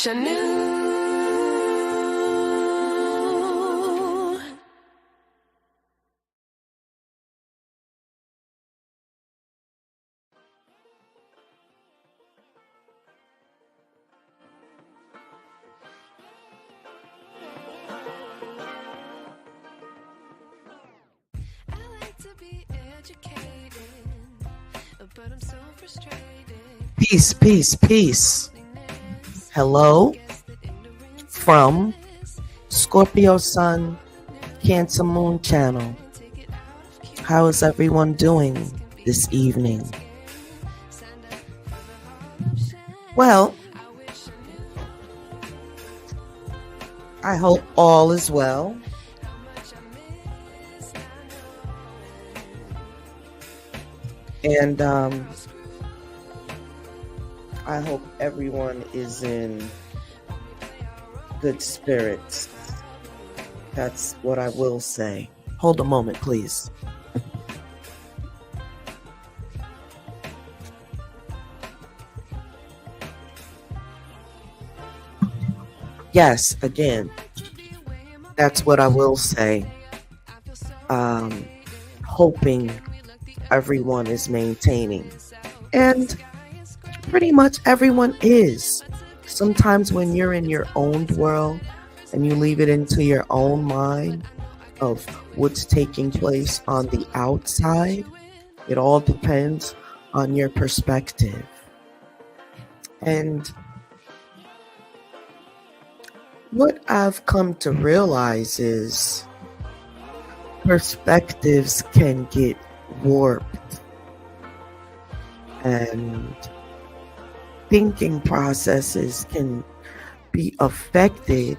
I knew. I like to be educated, but I'm so frustrated. Peace, peace, peace. Hello from Scorpio Sun, Cancer Moon Channel. How is everyone doing this evening? Well, I hope all is well. And I hope everyone is in good spirits. That's what I will say. Hold a moment, please. Yes, again, that's what I will say. Hoping everyone is maintaining. And pretty much everyone is. Sometimes when you're in your own world and you leave it into your own mind of what's taking place on the outside, it all depends on your perspective. And what I've come to realize is perspectives can get warped and thinking processes can be affected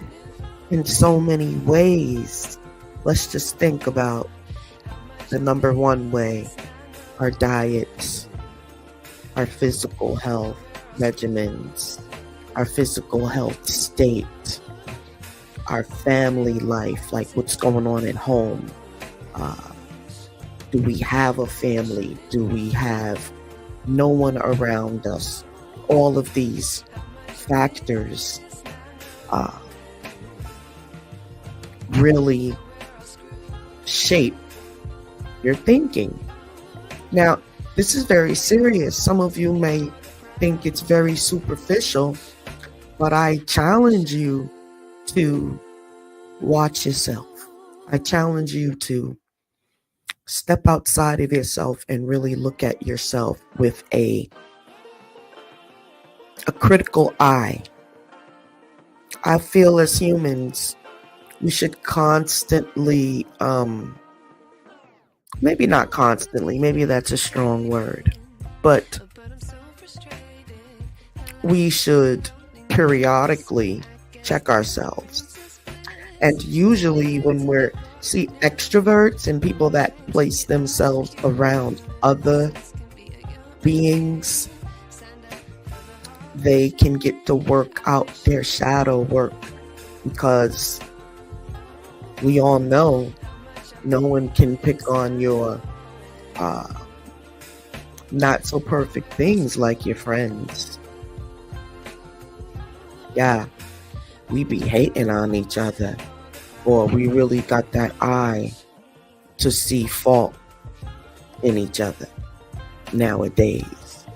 in so many ways. Let's just think about the number one way: our diets, our physical health regimens, our physical health state, our family life, like what's going on at home. Do we have a family? Do we have no one around us? All of these factors really shape your thinking. Now, this is very serious. Some of you may think it's very superficial, but I challenge you to watch yourself. I challenge you to step outside of yourself and really look at yourself with a critical eye. I feel as humans, we should constantly, maybe not constantly, maybe that's a strong word, but we should periodically check ourselves. And usually when we're extroverts and people that place themselves around other beings, they can get to work out their shadow work, because we all know no one can pick on your not so perfect things like your friends. Yeah, we be hating on each other, or we really got that eye to see fault in each other nowadays.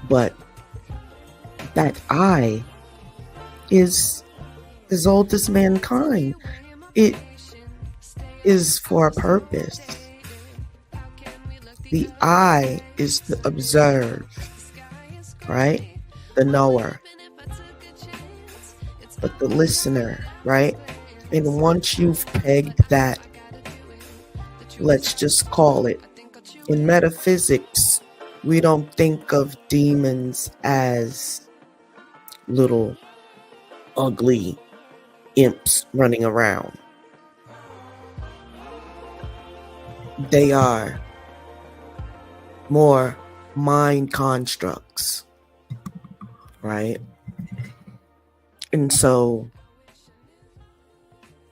But that eye is as old as mankind. It is for a purpose. The eye is to observe, right? The knower. But the listener, right? And once you've pegged that, let's just call it, in metaphysics, we don't think of demons as little ugly imps running around. They are more mind constructs, right? And so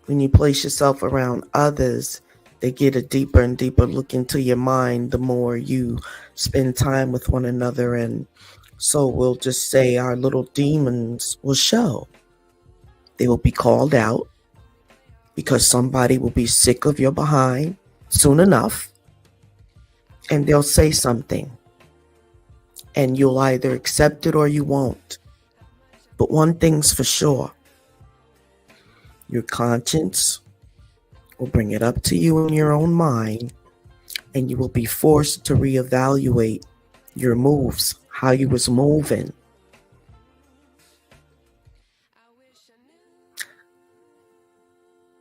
when you place yourself around others, they get a deeper and deeper look into your mind the more you spend time with one another and So we'll just say our little demons will show. They will be called out because somebody will be sick of your behind soon enough, and they'll say something, and you'll either accept it or you won't. But one thing's for sure, your conscience will bring it up to you in your own mind, and you will be forced to reevaluate your moves, how you was moving.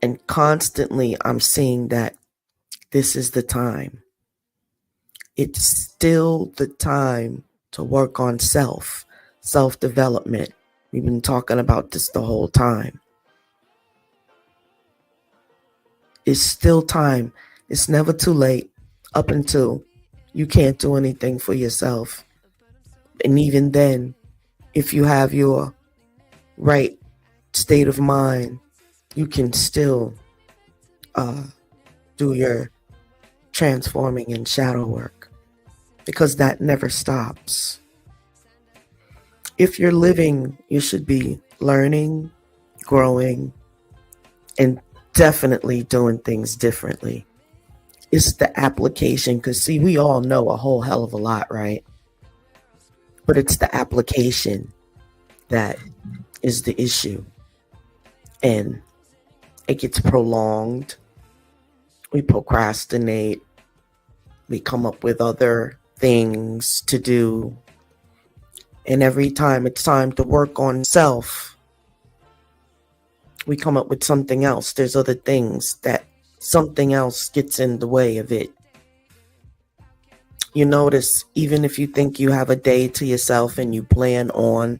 And constantly I'm seeing that this is the time. It's still the time to work on self-development. We've been talking about this the whole time. It's still time. It's never too late up until you can't do anything for yourself. And even then, if you have your right state of mind, you can still do your transforming and shadow work, because that never stops. If you're living, you should be learning, growing, and definitely doing things differently. It's the application, because see, we all know a whole hell of a lot, right? But it's the application that is the issue. And it gets prolonged. We procrastinate. We come up with other things to do. And every time it's time to work on self, we come up with something else. There's other things that something else gets in the way of it. You notice, even if you think you have a day to yourself and you plan on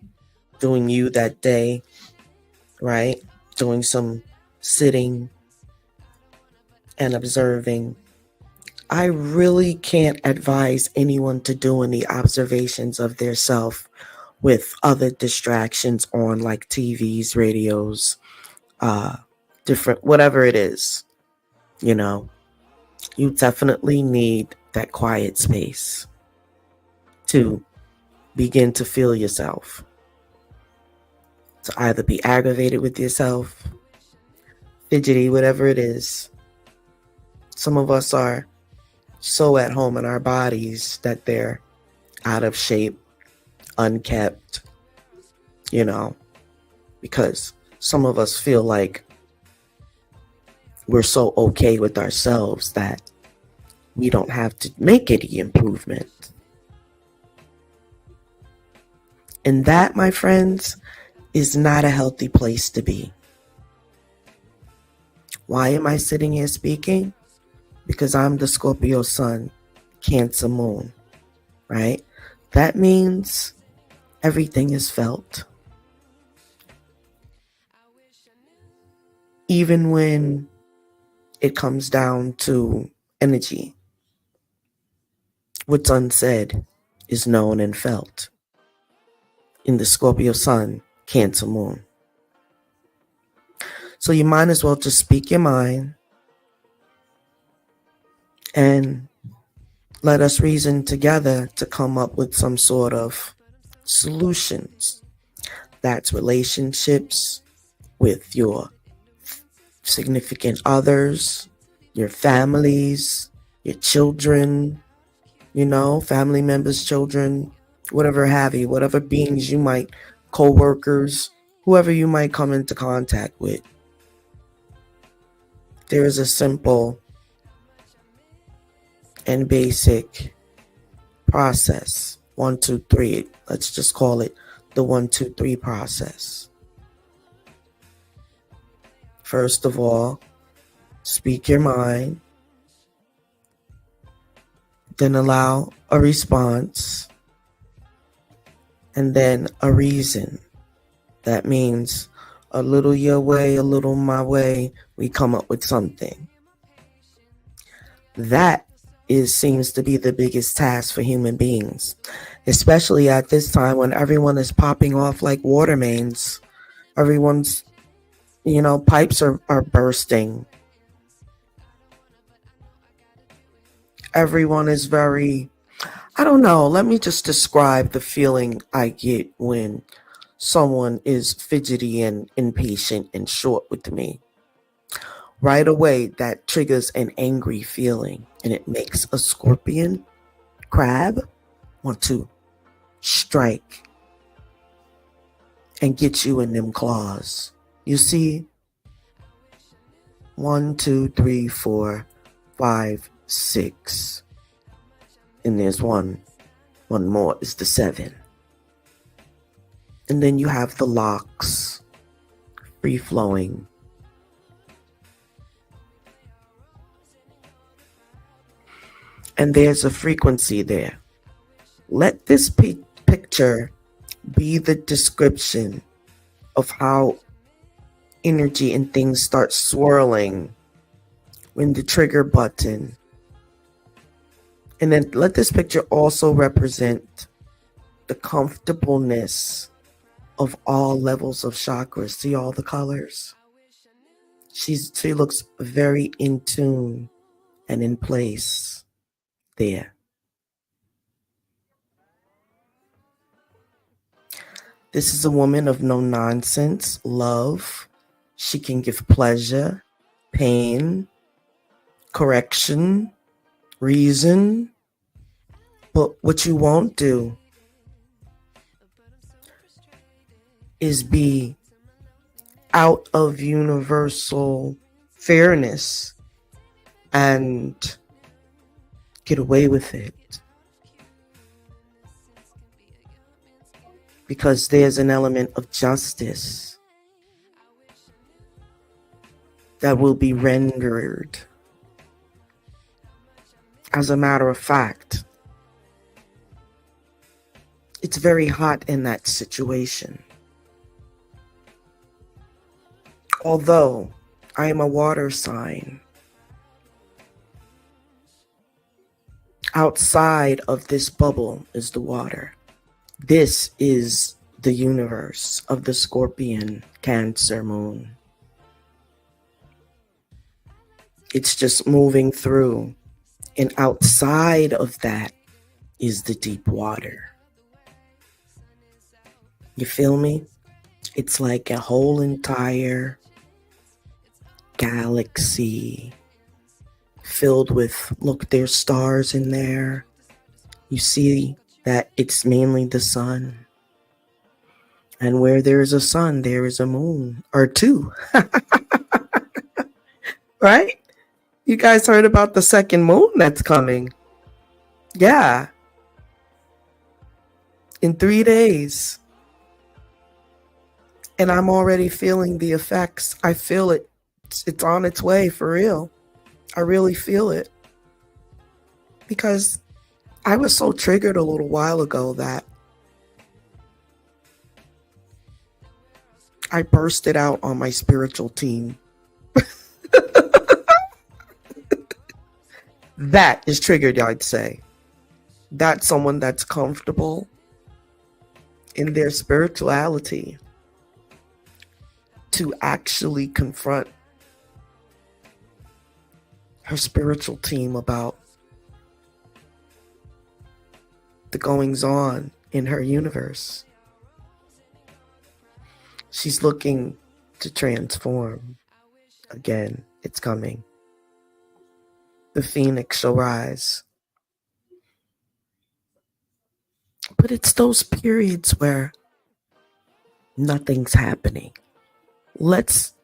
doing you that day, right? Doing some sitting and observing. I really can't advise anyone to do any observations of their self with other distractions on, like TVs, radios, different, whatever it is. You know, you definitely need that quiet space to begin to feel yourself, to either be aggravated with yourself, fidgety, whatever it is. Some of us are so at home in our bodies that they're out of shape, unkept, you know, because some of us feel like we're so okay with ourselves that we don't have to make any improvement. And that, my friends, is not a healthy place to be. Why am I sitting here speaking? Because I'm the Scorpio sun, Cancer moon, right? That means everything is felt. Even when it comes down to energy, what's unsaid is known and felt in the Scorpio sun, Cancer moon. So you might as well just speak your mind and let us reason together to come up with some sort of solutions. That's relationships with your significant others, your families, your children, you know, family members, children, whatever have you, whatever beings you might, co-workers, whoever you might come into contact with. There is a simple and basic process. 1, 2, 3. Let's just call it the 1, 2, 3 process. First of all, speak your mind. Then allow a response. And then a reason. That means a little your way, a little my way. We come up with something. That seems to be the biggest task for human beings, especially at this time when everyone is popping off like water mains. Everyone's, pipes are bursting. Everyone is very, I don't know. Let me just describe the feeling I get when someone is fidgety and impatient and short with me. Right away, that triggers an angry feeling, and it makes a scorpion crab want to strike and get you in them claws. You see, 1, 2, 3, 4, 5, 6, and there's one more is the 7. And then you have the locks, free flowing. And there's a frequency there. Let this picture be the description of how energy and things start swirling when the trigger button. And then let this picture also represent the comfortableness of all levels of chakras. See all the colors? She looks very in tune and in place there. This is a woman of no nonsense, love. She can give pleasure, pain, correction, reason. But what you won't do is be out of universal fairness and get away with it. Because there's an element of justice that will be rendered. As a matter of fact, it's very hot in that situation. Although I am a water sign, outside of this bubble is the water. This is the universe of the Scorpion Cancer moon. It's just moving through, and outside of that is the deep water. You feel me? It's like a whole entire galaxy filled with, look, there's stars in there. You see that it's mainly the sun. And where there is a sun, there is a moon or two. Right? You guys heard about the second moon that's coming? Yeah. In 3 days. And I'm already feeling the effects. I feel it. It's on its way for real. I really feel it. Because I was so triggered a little while ago that I bursted out on my spiritual team. That is triggered, I'd say. That's someone that's comfortable in their spirituality to actually confront her spiritual team about the goings on in her universe. She's looking to transform. Again, it's coming. The phoenix shall rise. But it's those periods where nothing's happening. Let's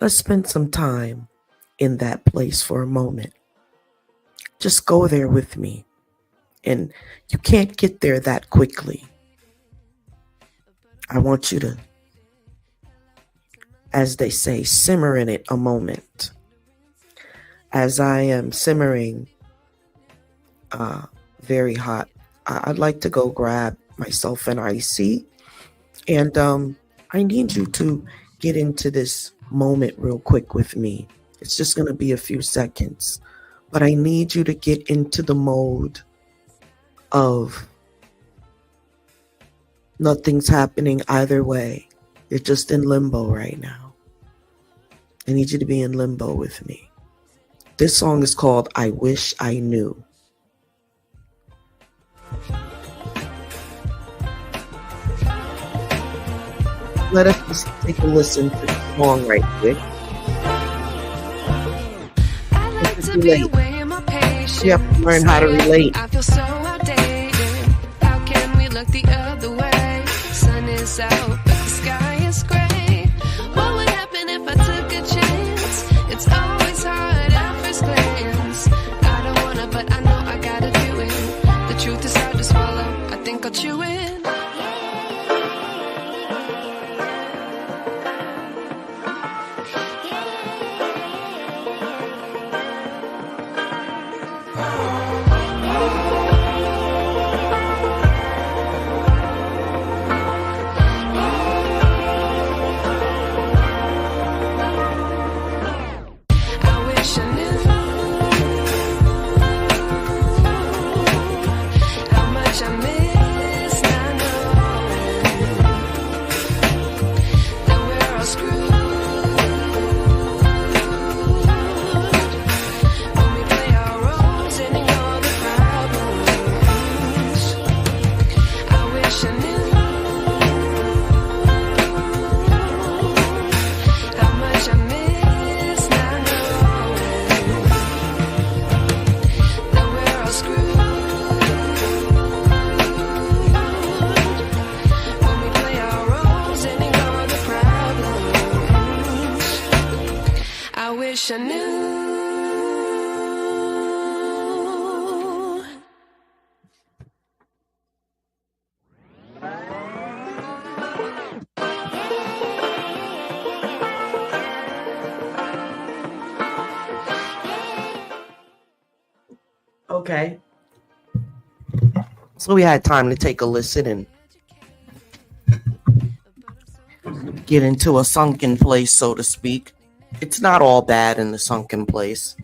spend some time in that place for a moment. Just go there with me. And you can't get there that quickly. I want you to, as they say, simmer in it a moment. As I am simmering, very hot, I'd like to go grab myself an icy. And I need you to get into this moment real quick with me. It's just going to be a few seconds. But I need you to get into the mode of nothing's happening either way. You're just in limbo right now. I need you to be in limbo with me. This song is called I Wish I Knew. Let us just take a listen to the song right quick. I like to be weighing my patience. You have to learn how to relate. I feel so outdated. How can we look the other way? Sun is out, but the sky is gray. What would happen if I took a chance? It's always hard at first glance. I don't wanna, but I know I gotta do it. The truth is hard to swallow. I think I'll chew it. I knew. Okay. So we had time to take a listen and get into a sunken place, so to speak. It's not all bad in the sunken place,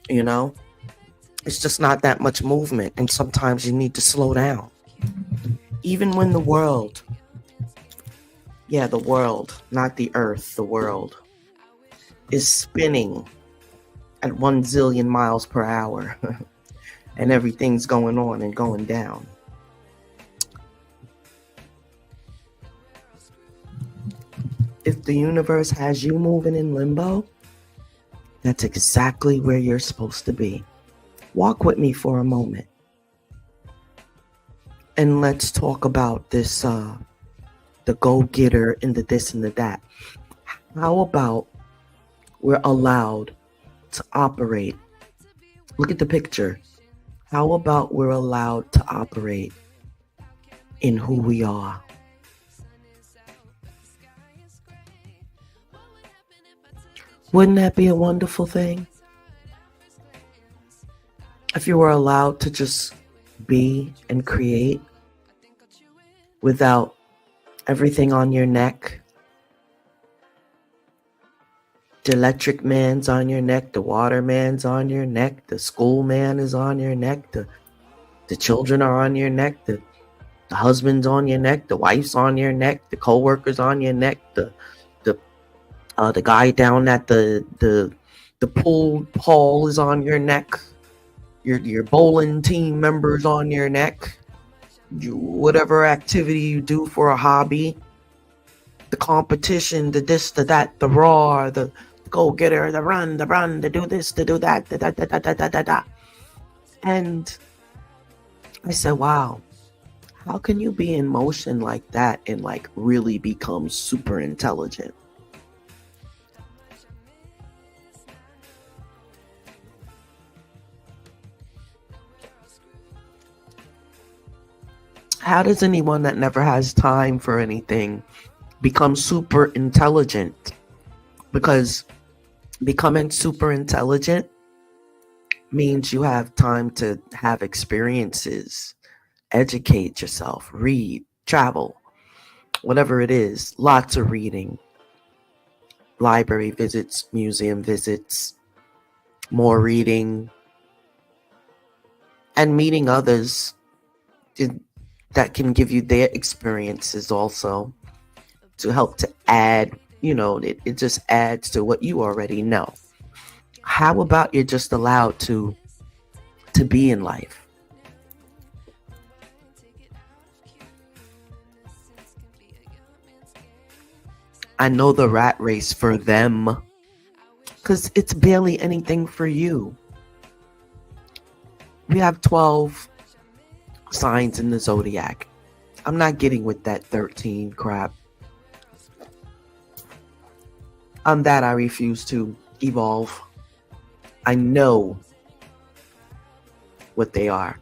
you know? It's just not that much movement, and sometimes you need to slow down. Even when the world, not the earth, the world, is spinning at 1 zillion miles per hour, and everything's going on and going down. If the universe has you moving in limbo, that's exactly where you're supposed to be. Walk with me for a moment. And let's talk about this, the go-getter and the this and the that. How about we're allowed to operate? Look at the picture. How about we're allowed to operate in who we are? Wouldn't that be a wonderful thing? If you were allowed to just be and create without everything on your neck. The electric man's on your neck, the water man's on your neck, the school man is on your neck, the children are on your neck, the husband's on your neck, the wife's on your neck, the co-worker's on your neck, the guy down at the pool hall is on your neck, your bowling team members on your neck, whatever activity you do for a hobby, the competition, the this, the that, the raw, the go-getter, the run, the do this, the do that, da. And I said, wow, how can you be in motion like that and like really become super intelligent? How does anyone that never has time for anything become super intelligent? Because becoming super intelligent means you have time to have experiences, educate yourself, read, travel, whatever it is. Lots of reading, library visits, museum visits, more reading, and meeting others that can give you their experiences also to help to add, it just adds to what you already know. How about you're just allowed to be in life? I know the rat race for them because it's barely anything for you. We have 12 signs in the zodiac. I'm not getting with that 13 crap. On that, I refuse to evolve. I know what they are.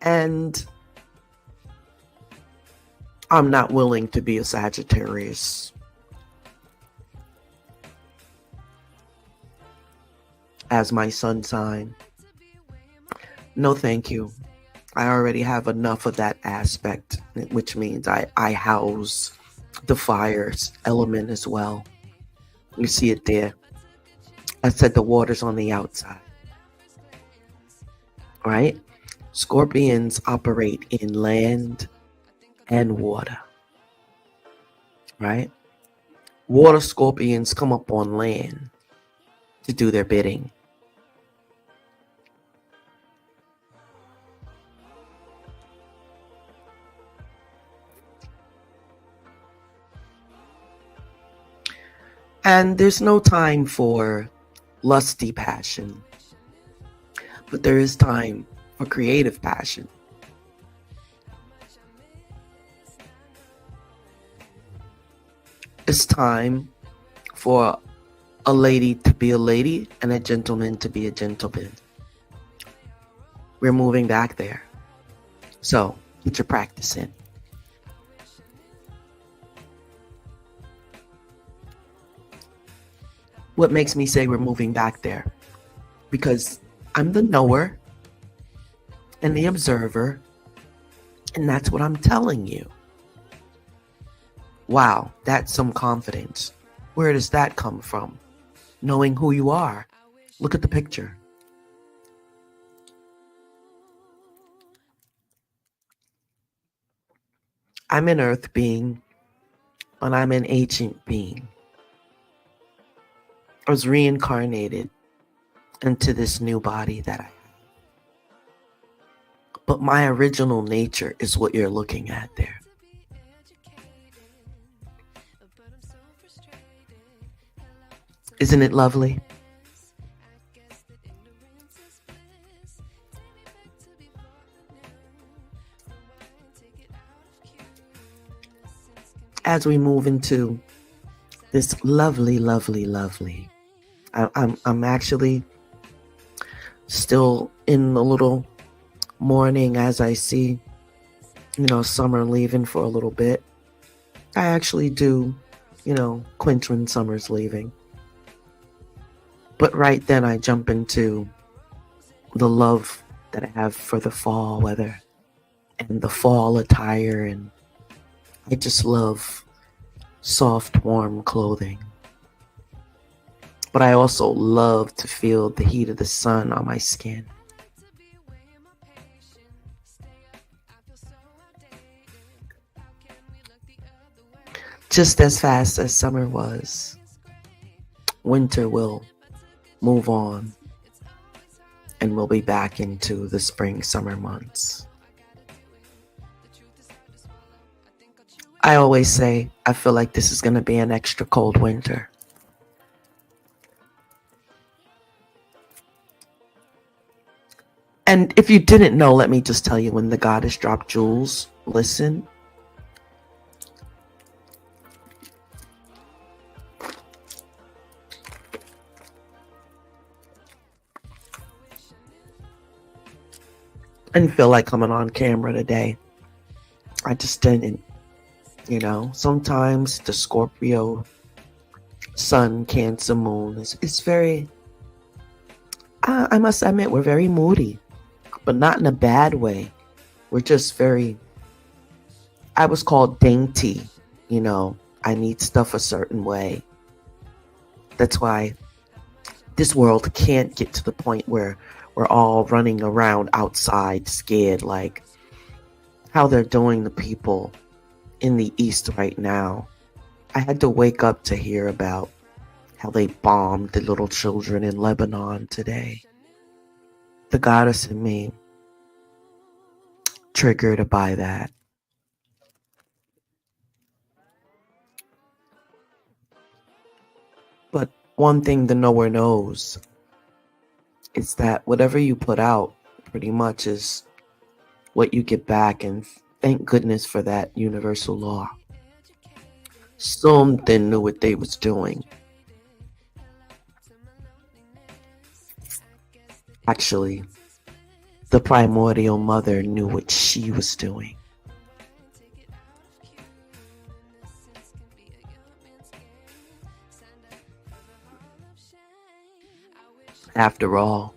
And I'm not willing to be a Sagittarius. As my sun sign. No, thank you. I already have enough of that aspect, which means I house the fire element as well. You see it there. I said the water's on the outside. Right? Scorpions operate in land and water. Right? Water scorpions come up on land to do their bidding. And there's no time for lusty passion, but there is time for creative passion. It's time for a lady to be a lady and a gentleman to be a gentleman. We're moving back there. So, get your practice in. What makes me say we're moving back there? Because I'm the knower and the observer, and that's what I'm telling you. Wow, that's some confidence. Where does that come from? Knowing who you are. Look at the picture. I'm an earth being, but I'm an ancient being. I was reincarnated into this new body that I have. But my original nature is what you're looking at there. Isn't it lovely? As we move into this lovely, lovely, lovely, I'm actually still in a little mourning as I see, summer leaving for a little bit. I actually do, quench when summer's leaving. But right then I jump into the love that I have for the fall weather and the fall attire, and I just love soft, warm clothing. But I also love to feel the heat of the sun on my skin. Just as fast as summer was, winter will move on and we'll be back into the spring, summer months. I always say I feel like this is going to be an extra cold winter. And if you didn't know, let me just tell you, when the goddess dropped jewels, listen. I didn't feel like coming on camera today. I just didn't. Sometimes the Scorpio sun, Cancer moon is very, I must admit, we're very moody, but not in a bad way. We're just very, I was called dainty, I need stuff a certain way. That's why this world can't get to the point where we're all running around outside scared, like how they're doing the people in the East right now. I had to wake up to hear about how they bombed the little children in Lebanon today. The goddess in me triggered by that. one thing the knower knows is that whatever you put out pretty much is what you get back, and thank goodness for that universal law. Something knew what they was doing. Actually, the primordial mother knew what she was doing. After all,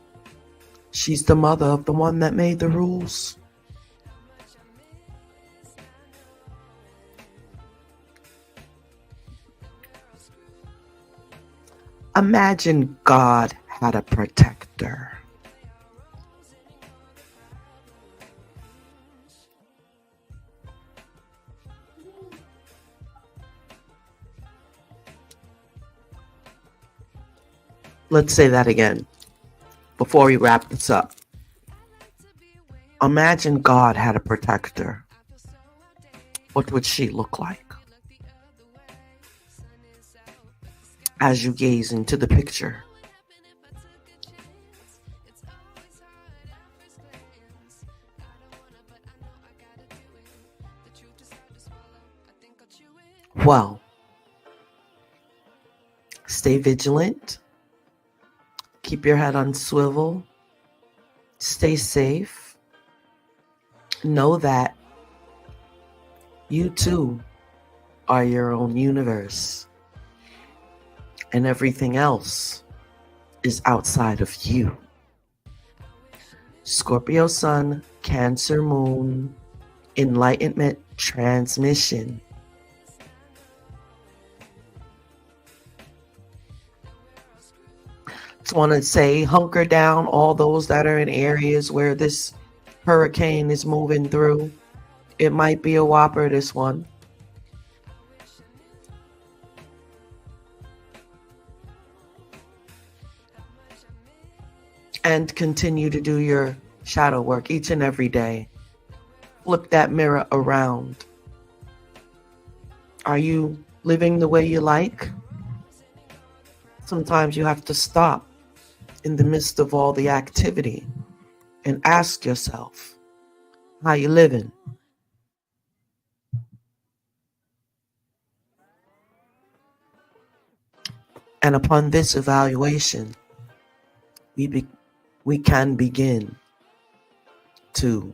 she's the mother of the one that made the rules. Imagine God had a protector. Let's say that again before we wrap this up. Imagine God had a protector. What would she look like? As you gaze into the picture, well, stay vigilant. Keep your head on swivel. Stay safe. Know that you too are your own universe, and everything else is outside of you. Scorpio Sun, Cancer Moon, Enlightenment Transmission. Just want to say, hunker down, all those that are in areas where this hurricane is moving through. It might be a whopper, this one. And continue to do your shadow work each and every day. Flip that mirror around. Are you living the way you like? Sometimes you have to stop in the midst of all the activity and ask yourself, how you living? And upon this evaluation, we can begin to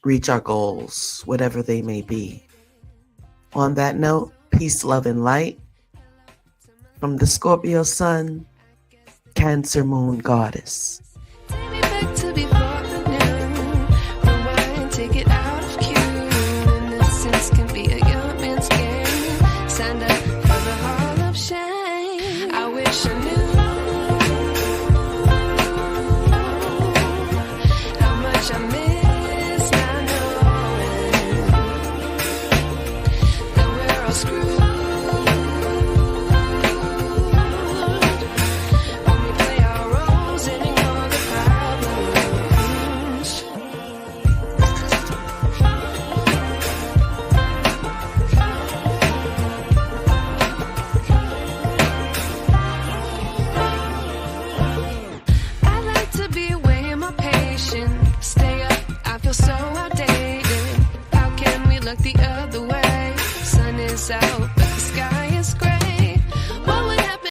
reach our goals, whatever they may be. On that note, peace, love, and light from the Scorpio Sun, Cancer Moon Goddess. Take me back to before the noon. Rewind, take it out of cue. Innocence can be a young man's game. Signed up for the hall of shame. I wish I knew how much I miss not knowing that we're all screwed. Stay up, I feel so outdated. How can we look the other way? Sun is out.